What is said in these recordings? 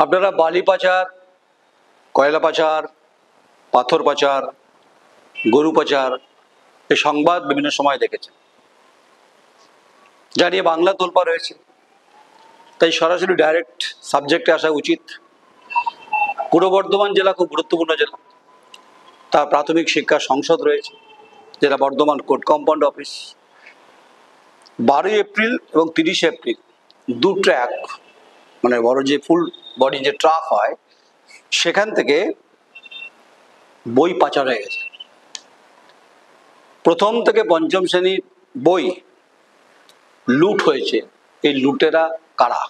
আপনারা বালি পাচার, কয়লা পাচার, পাথর পাচার, গরু পাচার এই সংবাদ বিভিন্ন সময় দেখেছেন, যা নিয়ে বাংলা তোলপাড় রয়েছে। তাই সরাসরি ডাইরেক্ট সাবজেক্টে আসা উচিত। পূর্ব বর্ধমান জেলা খুব গুরুত্বপূর্ণ জেলা। তার প্রাথমিক শিক্ষা সংসদ রয়েছে, যেটা Bardhaman court compound office. 12 April এবং 30 এপ্রিল দু ট্র্যাক, মানে বড় যে ফুল বডি যে ট্রাক হয়, সেখান থেকে বই পাচার হয়ে গেছে। প্রথম থেকে পঞ্চম শ্রেণীর বই লুট হয়েছে। এই লুটেরা কারা,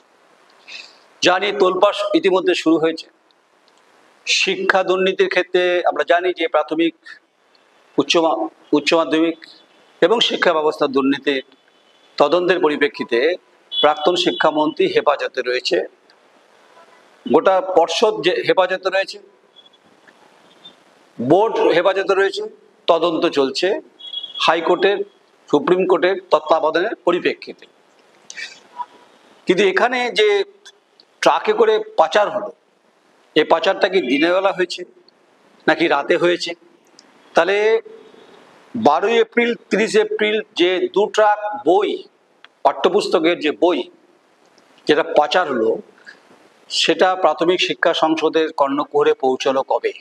যা নিয়ে তোলপাড় ইতিমধ্যে শুরু হয়েছে। শিক্ষা দুর্নীতির ক্ষেত্রে আমরা জানি যে প্রাথমিক, উচ্চ মাধ্যমিক এবং শিক্ষা ব্যবস্থার দুর্নীতির তদন্তের পরিপ্রেক্ষিতে প্রাক্তন শিক্ষামন্ত্রী হেফাজতে রয়েছে, গোটা পর্ষদ যে হেফাজতে রয়েছে, বোর্ড হেফাজতে রয়েছে, তদন্ত চলছে হাইকোর্টের, সুপ্রিম কোর্টের তত্ত্বাবধানের পরিপ্রেক্ষিতে। কিন্তু এখানে যে ট্রাকে করে পাচার হলো, এই পাচারটা কি দিনের বেলা হয়েছে নাকি রাতে হয়েছে? তাহলে 12 এপ্রিল 30 এপ্রিল যে দু ট্রাক বই, পাঠ্যপুস্তকের যে বই যেটা পাচার হলো, সেটা প্রাথমিক শিক্ষা সংসদের কর্ণকুহরে পৌঁছলো কবে?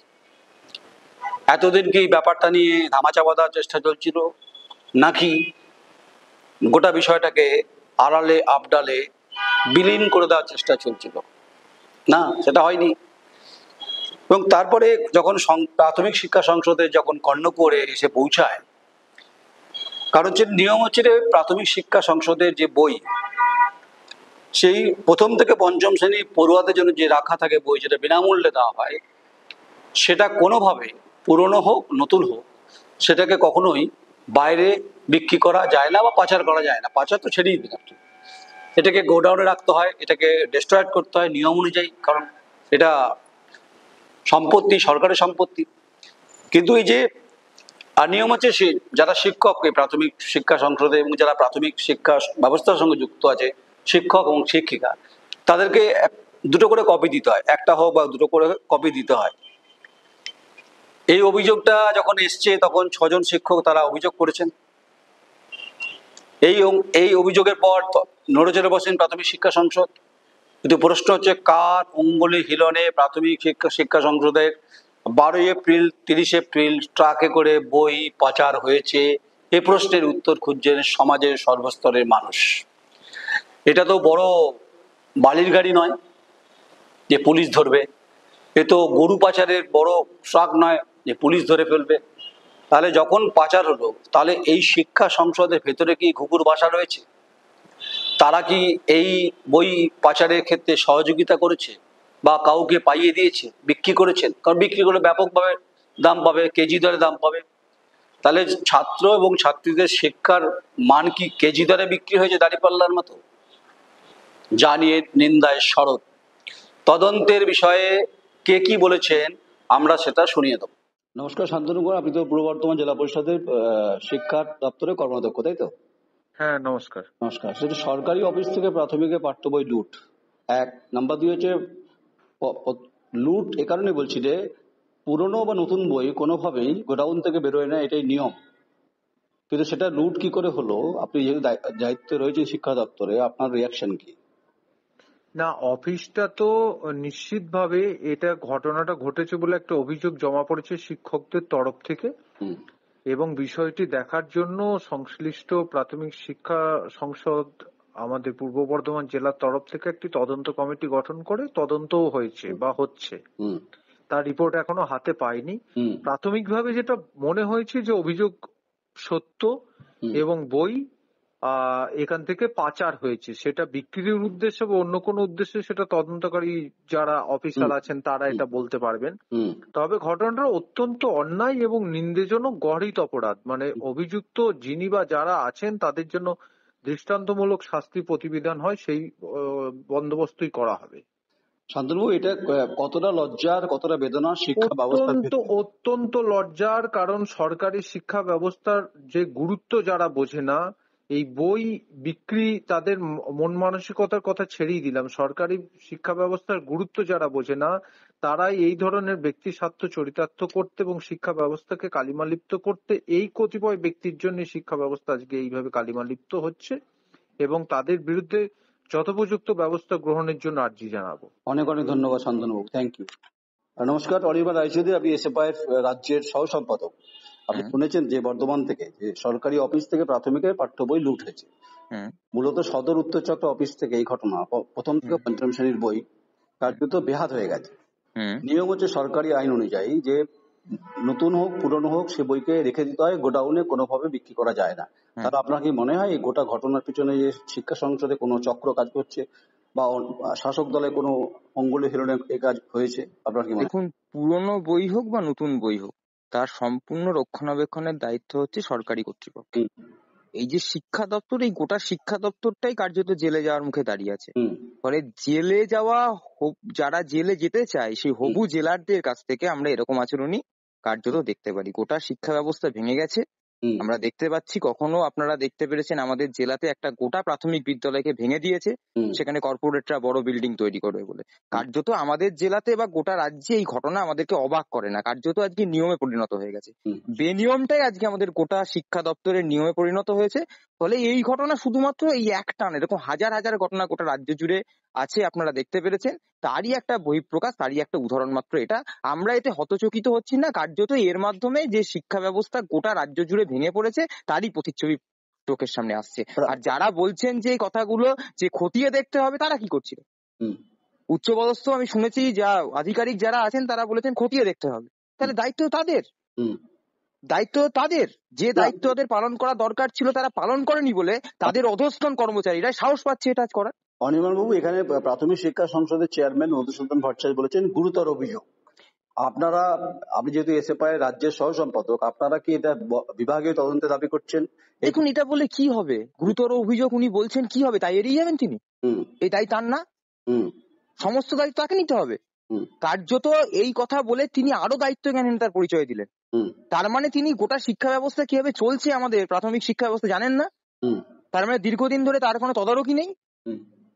এতদিন কি ব্যাপারটা নিয়ে ধামাচাপা দেওয়ার চেষ্টা চলছিল, নাকি গোটা বিষয়টাকে আড়ালে আবডালে বিলীন করে দেওয়ার চেষ্টা চলছিল? না, সেটা হয়নি। এবং তারপরে যখন প্রাথমিক শিক্ষা সংসদে যখন কর্ণকুহরে এসে পৌঁছায়, কারণ যে নিয়ম হচ্ছে প্রাথমিক শিক্ষা সংসদের যে বই, সেই প্রথম থেকে পঞ্চম শ্রেণী পড়ুয়াদের জন্য যে রাখা থাকে বই, যেটা বিনামূল্যে দেওয়া হয়, সেটা কোনোভাবে পুরনো হোক নতুন হোক, সেটাকে কখনোই বাইরে বিক্রি করা যায় না বা পাচার করা যায় না। পাচার তো ছেড়েই দিন, এটাকে গোডাউনে রাখতে হয়, এটাকে ডিস্ট্রয়েড করতে হয় নিয়ম অনুযায়ী, কারণ এটা সম্পত্তি, সরকারের সম্পত্তি। কিন্তু এই যে নিয়ম হচ্ছে, যারা শিক্ষক এই প্রাথমিক শিক্ষা সংসদে এবং যারা প্রাথমিক শিক্ষা ব্যবস্থার সঙ্গে যুক্ত আছে, শিক্ষক এবং শিক্ষিকা, তাদেরকে দুটো করে কপি দিতে হয়, একটা হোক বা দুটো করে কপি দিতে হয়। এই অভিযোগটা যখন এসছে, তখন 6 জন শিক্ষক তারা অভিযোগ করেছেন। এই অভিযোগের পর নড়েচড়ে বসেন প্রাথমিক শিক্ষা সংসদ। কিন্তু প্রশ্ন হচ্ছে, কার অঙ্গুলি হিলনে প্রাথমিক শিক্ষা সংসদের 12 এপ্রিল 30 এপ্রিল ট্রাকে করে বই পাচার হয়েছে? এই প্রশ্নের উত্তর খুঁজছেন সমাজের সর্বস্তরের মানুষ। এটা তো বড় বালির গাড়ি নয় যে পুলিশ ধরবে, এ তো গরু পাচারের বড় ট্রাক নয় যে পুলিশ ধরে ফেলবে। তাহলে যখন পাচার হলো, তাহলে এই শিক্ষা সংসদের ভেতরে কি ঘুঘুর বাসা রয়েছে? তারা কি এই বই পাচারের ক্ষেত্রে সহযোগিতা করেছে বা কাউকে পাইয়ে দিয়েছে, বিক্রি করেছেন? কারণ বিক্রি করলে ব্যাপকভাবে দাম পাবে, কেজি দরে দাম পাবে। তাহলে ছাত্র এবং ছাত্রীদের শিক্ষার মান কি কেজি দরে বিক্রি হয়েছে দাঁড়িপাল্লার মতো? যা নিয়ে নিন্দায় সরব। তদন্তের বিষয়ে কে কি বলেছেন আমরা সেটা শুনিয়ে দেব। নমস্কার শান্তনু কুমার, আপনি তো পূর্ব বর্ধমান জেলা পরিষদের শিক্ষা দপ্তরে কর্মদক্ষ, তাই তো? হ্যাঁ, নমস্কার। নমস্কার। সেটা সরকারি অফিস থেকে প্রাথমিকে পাঠ্য বই লুট, এক নাম্বার 2 হচ্ছে লুট। এ কারণে বলছি যে পুরনো বা নতুন বই কোনোভাবেই গোডাউন থেকে বেরোয় না, এটাই নিয়ম। কিন্তু সেটা লুট কি করে হলো? আপনি যেহেতু দায়িত্বে রয়েছেন শিক্ষা দপ্তরে, আপনার রিয়াকশন কি? না, অফিসটা তো নিশ্চিতভাবে এটা ঘটনাটা ঘটেছে বলে একটা অভিযোগ জমা পড়েছে শিক্ষকদের তরফ থেকে, এবং বিষয়টি দেখার জন্য সংশ্লিষ্ট প্রাথমিক শিক্ষা সংসদ আমাদের পূর্ব বর্ধমান জেলার তরফ থেকে একটি তদন্ত কমিটি গঠন করে তদন্তও হয়েছে বা হচ্ছে। তার রিপোর্ট এখনো হাতে পাইনি। প্রাথমিকভাবে যেটা মনে হয়েছে যে অভিযোগ সত্য এবং বই এখান থেকে পাচার হয়েছে, সেটা বিক্রির উদ্দেশ্যে বা অন্য কোনো উদ্দেশ্যে সেটা তদন্তকারী যারা অফিসার আছেন তারা এটা বলতে পারবেন। তবে ঘটনাটা অত্যন্ত অন্যায় এবং নিন্দেজনক, গর্হিত অপরাধ। মানে অভিযুক্ত যিনি বা যারা আছেন তাদের জন্য দৃষ্টান্তমূলক শাস্তি প্রতিবিধান হয়, সেই বন্দোবস্তই করা হবে। শান্তনু, এটা কতটা লজ্জার, কতটা বেদনা শিক্ষা ব্যবস্থা? অত্যন্ত লজ্জার, কারণ সরকারি শিক্ষা ব্যবস্থার যে গুরুত্ব যারা বোঝে না এই বই বিক্রি তাদের মন মানসিকতার কথা ছেড়েই দিলাম, সরকারি শিক্ষা ব্যবস্থার গুরুত্ব যারা বোঝে না তারাই এই ধরনের ব্যক্তি স্বার্থ চরিতার্থ করতে এবং শিক্ষা ব্যবস্থাকে কালিমালিপ্ত করতে, এই কতিপয় ব্যক্তির জন্য শিক্ষা ব্যবস্থা আজকে এইভাবে কালিমালিপ্ত হচ্ছে এবং তাদের বিরুদ্ধে যথোপযুক্ত ব্যবস্থা গ্রহণের জন্য আর্জি জানাবো। অনেক অনেক ধন্যবাদ শান্তনুবাবু, থ্যাংক ইউ। নমস্কার, অনির্বাণ রায়চৌধুরী, আপনি এসএফআই রাজ্যের সহ সম্পাদক। আপনি শুনেছেন যে বর্ধমান থেকে যে সরকারি অফিস থেকে প্রাথমিকের পাঠ্য বই লুট হয়েছে। মূলত সদর উত্তরচক্র অফিস থেকে এই ঘটনা, প্রথম থেকে পঞ্চম শ্রেণীর বই কার্যত বেহাত হয়ে গেছে। নিয়ম হচ্ছে সরকারি আইন অনুযায়ী যে নতুন হোক পুরনো হোক সে বইকে রেখে দিতে হয়, গোডাউনে কোনোভাবে বিক্রি করা যায় না। তাহলে আপনার কি মনে হয় এই গোটা ঘটনার পিছনে যে শিক্ষা সংসদে কোনো চক্র কাজ করছে বা শাসক দলে কোনো অঙ্গুলি হিরণে এই কাজ হয়েছে? আপনার কি মনে হয়? দেখুন, পুরনো বই হোক বা নতুন বই হোক, তার সম্পূর্ণ রক্ষণাবেক্ষণের দায়িত্ব হচ্ছে সরকারি কর্তৃপক্ষের। এই যে শিক্ষা দপ্তর, এই গোটা শিক্ষা দপ্তরটাই কার্যত জেলে যাওয়ার মুখে দাঁড়িয়ে আছে। ফলে জেলে যাওয়া, যারা জেলে যেতে চায় সেই হবু জেলারদের কাছ থেকে আমরা এরকম আচরণই কার্যত দেখতে পারি। গোটা শিক্ষা ব্যবস্থা ভেঙে গেছে। আমরা দেখতে পাচ্ছি, কখনো আপনারা দেখতে পেরেছেন আমাদের জেলাতে একটা গোটা প্রাথমিক বিদ্যালয়কে ভেঙে দিয়েছে, সেখানে কর্পোরেটরা বড় বিল্ডিং তৈরি করবে বলে। কার্যত আমাদের জেলাতে বা গোটা রাজ্যে এই ঘটনা আমাদেরকে অবাক করে না, কার্যত আজকে নিয়মে পরিণত হয়ে গেছে। বেনিয়মটাই আজকে আমাদের গোটা শিক্ষা দপ্তরের নিয়মে পরিণত হয়েছে। ফলে এই ঘটনা শুধুমাত্র এই একটা না, এরকম হাজার হাজার ঘটনা গোটা রাজ্য জুড়ে আছে, আপনারা দেখতে পেরেছেন। তারই একটা বহিঃপ্রকাশ, তারই একটা উদাহরণ মাত্র এটা। আমরা এতে হতচকিত হচ্ছি না, কার্যত এর মাধ্যমে যে শিক্ষা ব্যবস্থা গোটা রাজ্য জুড়ে ভেঙে পড়েছে তারই প্রতিচ্ছবি চোখের সামনে আসছে। আর যারা বলছেন যে এই কথাগুলো যে খতিয়ে দেখতে হবে, তারা কি করছিল? উচ্চপদস্থ আমি শুনেছি যা আধিকারিক যারা আছেন তারা বলেছেন খতিয়ে দেখতে হবে। তাহলে দায়িত্ব তাদের, দায়িত্ব তাদের, যে দায়িত্ব তাদের পালন করা দরকার ছিল তারা পালন করেনি বলে তাদের অধস্তন কর্মচারীরা সাহস পাচ্ছে এটা করার। অনির্বাণ বাবু, এখানে প্রাথমিক শিক্ষা সংসদের চেয়ারম্যান মধুসূদন ভট্টাচার্য বলেছেন গুরুতর অভিযোগ। আপনি যেহেতু এসএফআই রাজ্যের সহ সম্পাদক, আপনারা কি এটা বিভাগীয় তদন্তে দাবি করছেন? দেখুন, এটা বলে কি হবে? গুরুতর অভিযোগ উনি বলছেন, কি হবে? তাই এড়িয়ে যাবেন তিনি? এই দায়িত্ব তার না, সমস্ত দায়িত্ব তাকে নিতে হবে। কার্যত এই কথা বলে তিনি আরো দায়িত্বজ্ঞানহীনতার পরিচয় দিলেন। তার মানে তিনি গোটা শিক্ষা ব্যবস্থা কিভাবে চলছে আমাদের প্রাথমিক শিক্ষা ব্যবস্থা জানেন না। তার মানে দীর্ঘদিন ধরে তার কোনো তদারকি নেই,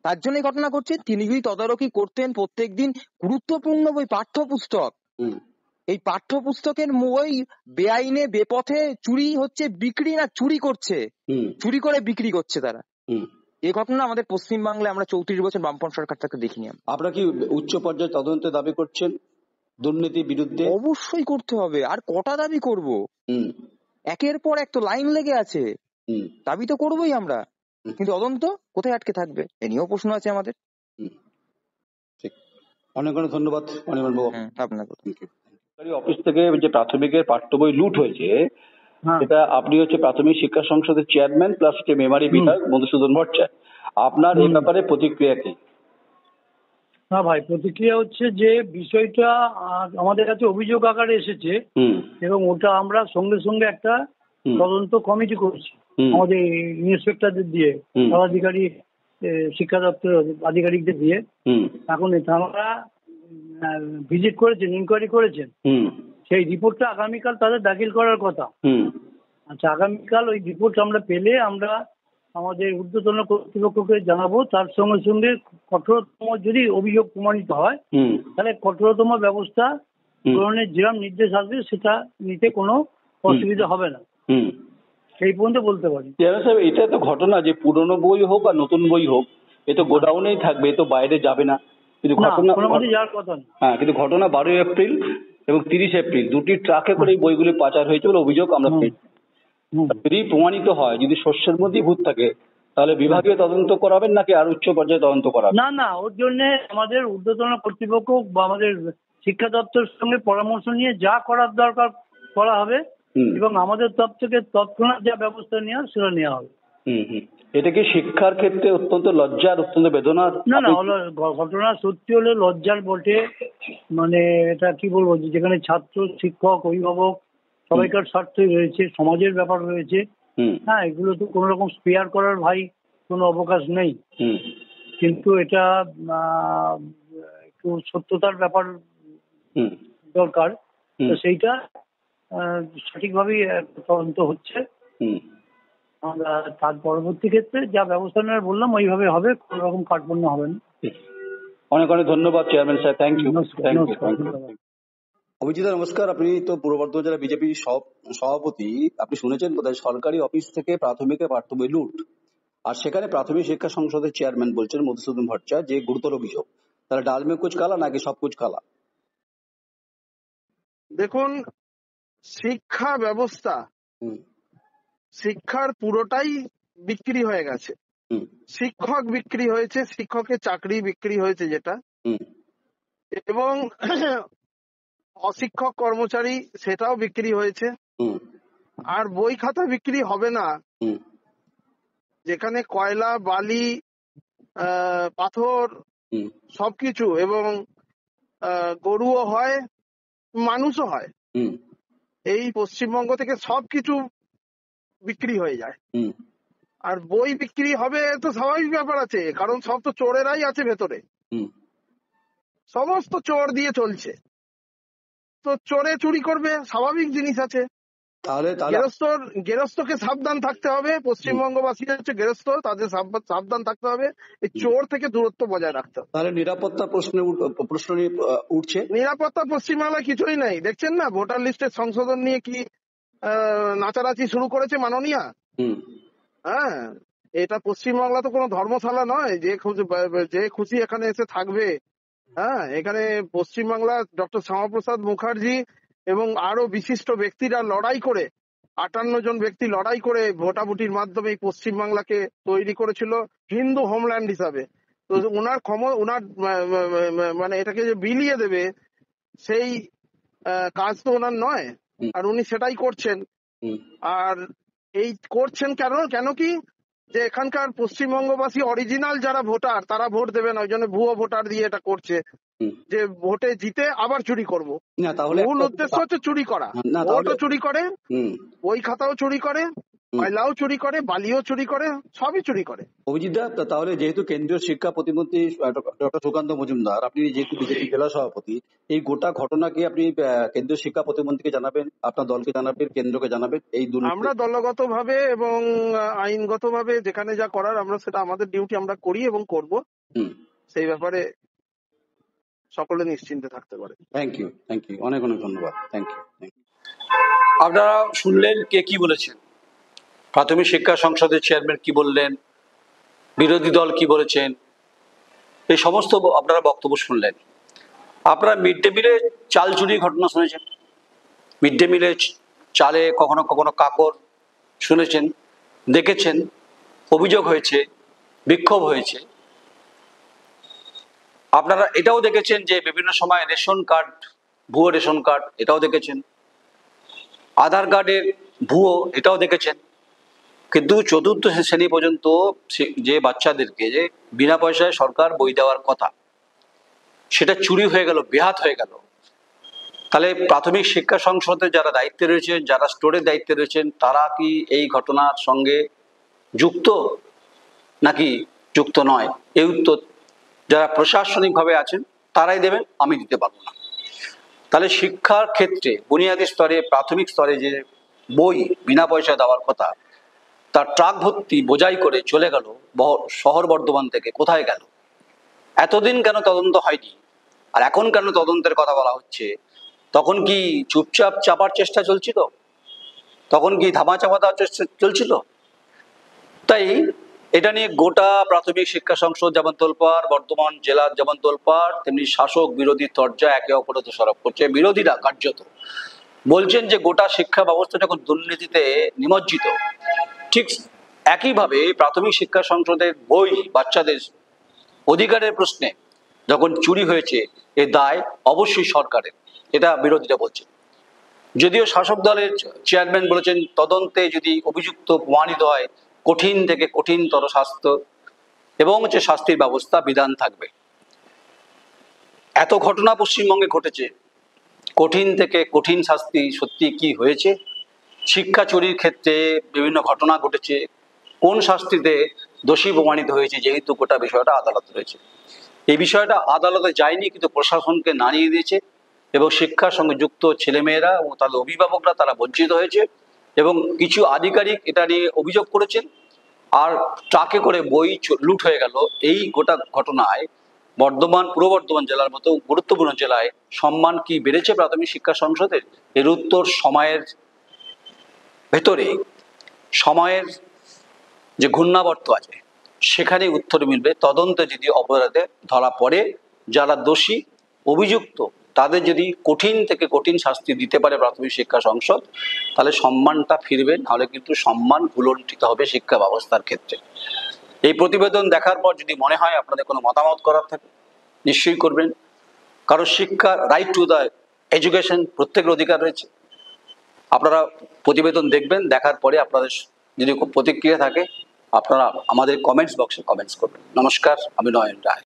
তার জন্য এই ঘটনা করছে। তিনি যদি তদারকি করতেন, প্রত্যেকদিন গুরুত্বপূর্ণ বই পাঠ্যপুস্তক, এই পাঠ্যপুস্তকের বই বেআইনে বেপথে চুরি হচ্ছে, বিক্রি না চুরি করছে, চুরি করে বিক্রি করছে তারা। এই ঘটনা আমাদের পশ্চিমবাংলায় আমরা 34 বছর বামপন্থী সরকার থেকে দেখিনি। আপনারা কি উচ্চ পর্যায়ে তদন্তে দাবি করছেন দুর্নীতির বিরুদ্ধে? অবশ্যই করতে হবে। আর কটা দাবি করব? একের পর এক তো লাইন লেগে আছে, দাবি তো করবোই আমরা, কিন্তু তদন্ত কোথায় আটকে থাকবে এ নিয়েও প্রশ্ন আছে আমাদের। অনেক অনেক ধন্যবাদ অনির্বাণ বাবু আপনাকে। সরকারি অফিস থেকে যে প্রাথমিকের পাঠ্য বই লুট হয়েছে, সেটা আপনি হচ্ছে প্রাথমিক শিক্ষা সংসদের চেয়ারম্যান প্লাস মেমারি বিধায়ক মধুসূদন ভট্টাচার্য, আপনার এই ব্যাপারে প্রতিক্রিয়া কি? না ভাই, প্রতিক্রিয়া হচ্ছে যে বিষয়টা আমাদের কাছে অভিযোগ আকারে এসেছে এবং ওটা আমরা সঙ্গে সঙ্গে একটা তদন্ত কমিটি করছি আমাদের ইন্সপেক্টরদের দিয়ে, পদাধিকারী শিক্ষা দপ্তর আধিকারিকদের দিয়ে। এখন আমরা ভিজিট করেছেন, ইনকোয়ারি করেছেন, সেই রিপোর্টটা আগামীকাল তাদের দাখিল করার কথা। আচ্ছা, আগামীকাল ওই রিপোর্ট আমরা পেলে আমরা আমাদের ঊর্ধ্বতন কর্তৃপক্ষকে জানাবো। তার সঙ্গে সঙ্গে কঠোরতম, যদি অভিযোগ প্রমাণিত হয় তাহলে কঠোরতম ব্যবস্থা গ্রহণের যেরকম নির্দেশ আসবে সেটা নিতে কোনো অসুবিধা হবে না, সেই পর্যন্ত বলতে পারি। এটা তো ঘটনা যে পুরনো বই হোক বা নতুন বই হোক, এ তো গোডাউনেই থাকবে, এ তো বাইরে যাবে না। কিন্তু ঘটনা যাওয়ার কথা না। হ্যাঁ, কিন্তু ঘটনা 12 এপ্রিল এবং 30 এপ্রিল দুটি ট্রাকে করে এই বইগুলি পাচার হয়েছে বলে অভিযোগ আমরা পেয়েছি। যদি প্রমাণিত হয়, যদি শস্যের মধ্যেই ভূত থাকে, তাহলে বিভাগীয় তদন্ত করাবেন নাকি আর উচ্চ পর্যায়ে তদন্ত করাবেন? না না, ওর জন্য আমাদের ঊর্ধ্বতন কর্তৃপক্ষ বা আমাদের শিক্ষা দপ্তরের সঙ্গে পরামর্শ নিয়ে যা করার দরকার করা হবে এবং আমাদের তরফ থেকে তৎক্ষণাৎ যা ব্যবস্থা নেওয়া সেটা নেওয়া হবে। এটা কি শিক্ষার ক্ষেত্রে অত্যন্ত লজ্জার, অত্যন্ত বেদনার? না না, ঘটনা সত্যি হলে লজ্জার বটে। মানে এটা কি বলবো, যেখানে ছাত্র, শিক্ষক, অভিভাবক সবাইকার স্বার্থই রয়েছে, সমাজের ব্যাপার রয়েছে। হ্যাঁ, এগুলো তো কোনো রকম স্পেয়ার করার ভাই কোনো অবকাশ নেই, কিন্তু এটা একটু সত্যতার ব্যাপার দরকার। তো সেইটা সঠিকভাবেই তদন্ত হচ্ছে। আমরা তার পরবর্তী ক্ষেত্রে যা ব্যবস্থা নেওয়ার বললাম ওইভাবে হবে, কোনো রকম কার্পণ্য হবে না। অনেক অনেক ধন্যবাদ চেয়ারম্যান স্যার, থ্যাংক ইউ। নমস্কার। অভিজিৎ নমস্কার, আপনি তো পূর্ব বর্ধমান জেলা বিজেপি সভাপতি। আপনি শুনেছেন বোধহয় সরকারি অফিস থেকে প্রাথমিকে পাঠ্য বই লুট, আর সেখানে প্রাথমিক শিক্ষা সংসদের চেয়ারম্যান বলছেন মধুসূদন ভট্টাচার্য যে গুরুতর অভিযোগ। তাহলে ডাল মে কুচ কালা নাকি সব কুচ কালা? দেখুন, শিক্ষা ব্যবস্থা, শিক্ষার পুরোটাই বিক্রি হয়ে গেছে। শিক্ষক বিক্রি হয়েছে, শিক্ষকের চাকরি বিক্রি হয়েছে যেটা, এবং অশিক্ষক কর্মচারী সেটাও বিক্রি হয়েছে। আর বই খাতা বিক্রি হবে না, যেখানে কয়লা, বালি, পাথর সবকিছু, এবং গরুও হয়, মানুষও হয়, এই পশ্চিমবঙ্গ থেকে সবকিছু বিক্রি হয়ে যায়। আর বই বিক্রি হবে তো স্বাভাবিক ব্যাপার আছে, কারণ সব তো চোরেরাই আছে ভেতরে, সমস্ত চোর দিয়ে চলছে, তো চোরে চুরি করবে, স্বাভাবিক জিনিস আছে। গেরস্থকে সাবধান থাকতে হবে, পশ্চিমবঙ্গবাসী হচ্ছে গেরস্থ, তাদের সাবধান থাকতে হবে, এই চোর থেকে দূরত্ব বজায় রাখতে হবে। তাহলে নিরাপত্তা প্রশ্ন নিয়ে উঠছে। নিরাপত্তা পশ্চিমবাংলায় কিছুই নাই, দেখছেন না ভোটার লিস্টের সংশোধন নিয়ে কি নাচানাচি শুরু করেছে মাননীয়া। হ্যাঁ, এটা পশ্চিমবাংলা তো কোনো ধর্মশালা নয় যে খুশি এখানে এসে থাকবে। হ্যাঁ, এখানে পশ্চিমবাংলা ডক্টর শ্যামাপ্রসাদ মুখার্জি এবং আরো বিশিষ্ট ব্যক্তিরা লড়াই করে, 58 জন ব্যক্তি লড়াই করে ভোটাভুটির মাধ্যমে এই পশ্চিমবাংলাকে তৈরি করেছিল হিন্দু হোমল্যান্ড হিসাবে। তো ওনার মানে এটাকে যে বিলিয়ে দেবে সেই কাজ তো ওনার নয়, আর উনি সেটাই করছেন। আর এই করছেন কেন কি, যে এখানকার পশ্চিমবঙ্গবাসী অরিজিনাল যারা ভোটার তারা ভোট দেবে না, ওই জন্য ভুয়ো ভোটার দিয়ে এটা করছে, যে ভোটে জিতে আবার চুরি করবো। মূল উদ্দেশ্য হচ্ছে চুরি করা, ভোটও চুরি করে, বই খাতাও চুরি করে, কয়লাও চুরি করে, বালিও চুরি করে, সবই চুরি করে। অভিজিৎ দা, তাহলে যেহেতু কেন্দ্রীয় শিক্ষা প্রতিমন্ত্রী ডক্টর সুকান্ত মজুমদার, আপনি যেহেতু বিজেপি জেলা সভাপতি, এই গোটা ঘটনাকে আপনি কেন্দ্রীয় শিক্ষা প্রতিমন্ত্রীকে জানাবেন, আপনার দলকে জানাবেন, কেন্দ্রকে জানাবেন? এই আমরা দলগত ভাবে এবং আইনগত ভাবে যেখানে যা করার আমরা সেটা আমাদের ডিউটি আমরা করি এবং করব, সেই ব্যাপারে সকলে নিশ্চিন্তে থাকতে পারে। থ্যাংক ইউ, অনেক অনেক ধন্যবাদ, থ্যাংক ইউ। আপনারা শুনলেন কে কি বলেছেন, প্রাথমিক শিক্ষা সংসদের চেয়ারম্যান কি বললেন, বিরোধী দল কি বলেছেন, এই সমস্ত আপনারা বক্তব্য শুনলেন। আপনারা মিড ডে মিলে চাল চুরির ঘটনা শুনেছেন, মিড ডে মিলে চালে কখনো কখনো কাকড় শুনেছেন, দেখেছেন, অভিযোগ হয়েছে, বিক্ষোভ হয়েছে। আপনারা এটাও দেখেছেন যে বিভিন্ন সময় রেশন কার্ড, ভুয়ো রেশন কার্ড, এটাও দেখেছেন, আধার কার্ডের ভুয়ো, এটাও দেখেছেন। কিন্তু চতুর্থ শ্রেণী পর্যন্ত যে বাচ্চাদেরকে যে বিনা পয়সায় সরকার বই দেওয়ার কথা, সেটা চুরি হয়ে গেল, বেহাত হয়ে গেল। তাহলে প্রাথমিক শিক্ষা সংসদে যারা দায়িত্বে রয়েছেন, যারা স্টোরের দায়িত্বে রয়েছেন, তারা কি এই ঘটনার সঙ্গে যুক্ত নাকি যুক্ত নয়, এই উত্তর যারা প্রশাসনিকভাবে আছেন তারাই দেবেন, আমি দিতে পারবো না। তাহলে শিক্ষার ক্ষেত্রে বুনিয়াদী স্তরে, প্রাথমিক স্তরে যে বই বিনা পয়সায় দেওয়ার কথা, তার ট্রাক ভর্তি বোঝাই করে চলে গেল শহর বর্ধমান থেকে, কোথায় গেল? এতদিন কেন তদন্ত হয়নি, আর এখন কেন তদন্তের কথা বলা হচ্ছে? তখন কি চুপচাপ চাপার চেষ্টা চলছিল? তখন কি ধামা চাপা দেওয়ার চেষ্টা চলছিল? তাই এটা নিয়ে গোটা প্রাথমিক শিক্ষা সংসদ যেমন তোলপাড়, বর্ধমান জেলার যেমন তোলপাড়, তেমনি শাসক বিরোধী তরজা একে অপরের দোষারোপ করছে। বিরোধীরা কার্যত বলছেন যে গোটা শিক্ষা ব্যবস্থা যখন দুর্নীতিতে নিমজ্জিত, ঠিক একইভাবে প্রাথমিক শিক্ষা সংসদের বই বাচ্চাদের অধিকারের প্রশ্নে যখন চুরি হয়েছে, এ দায় অবশ্যই সরকারের, এটা বিরোধীরা বলছে। যদিও শাসক দলের চেয়ারম্যান বলেছেন তদন্তে যদি অভিযুক্ত প্রমাণিত হয় কঠিন থেকে কঠিনতর শাস্তি এবং যে শাস্তির ব্যবস্থা বিধান থাকবে। এত ঘটনা পশ্চিমবঙ্গে ঘটেছে, কঠিন থেকে কঠিন শাস্তি সত্যি কি হয়েছে? শিক্ষা চুরির ক্ষেত্রে বিভিন্ন ঘটনা ঘটেছে, কোন শাস্তিতে দোষী প্রমাণিত হয়েছে, যেহেতু গোটা বিষয়টা আদালত রয়েছে। এই বিষয়টা আদালতে যায়নি, কিন্তু প্রশাসনকে নাড়িয়ে দিয়েছে এবং শিক্ষার সঙ্গে যুক্ত ছেলেমেয়েরা ও তাদের অভিভাবকরা তারা বঞ্চিত হয়েছে এবং কিছু আধিকারিক এটা নিয়ে অভিযোগ করেছেন। আর ট্রাকে করে বই লুট হয়ে গেল। এই গোটা ঘটনায় পূর্ব বর্ধমান জেলার মতো গুরুত্বপূর্ণ জেলায় সম্মান কি বেড়েছে প্রাথমিক শিক্ষা সংসদের? এর উত্তর সময়ের ভেতরে, সময়ের যে ঘূর্ণাবর্ত আছে সেখানে উত্তর মিলবে। তদন্তে যদি অপরাধে ধরা পড়ে, যারা দোষী অভিযুক্ত তাদের যদি কঠিন থেকে কঠিন শাস্তি দিতে পারে প্রাথমিক শিক্ষা সংসদ, তাহলে সম্মানটা ফিরবে, নাহলে কিন্তু সম্মান ভুলণ্ঠিত হবে শিক্ষা ব্যবস্থার ক্ষেত্রে। এই প্রতিবেদন দেখার পর যদি মনে হয় আপনাদের কোনো মতামত করার থাকে নিশ্চয়ই করবেন। কারণ শিক্ষা, রাইট টু দ্য এডুকেশন, প্রত্যেকের অধিকার রয়েছে। আপনারা প্রতিবেদন দেখবেন, দেখার পরে আপনাদের যদি প্রতিক্রিয়া থাকে আপনারা আমাদের কমেন্টস বক্সে কমেন্টস করবেন। নমস্কার, আমি নয়ন রায়।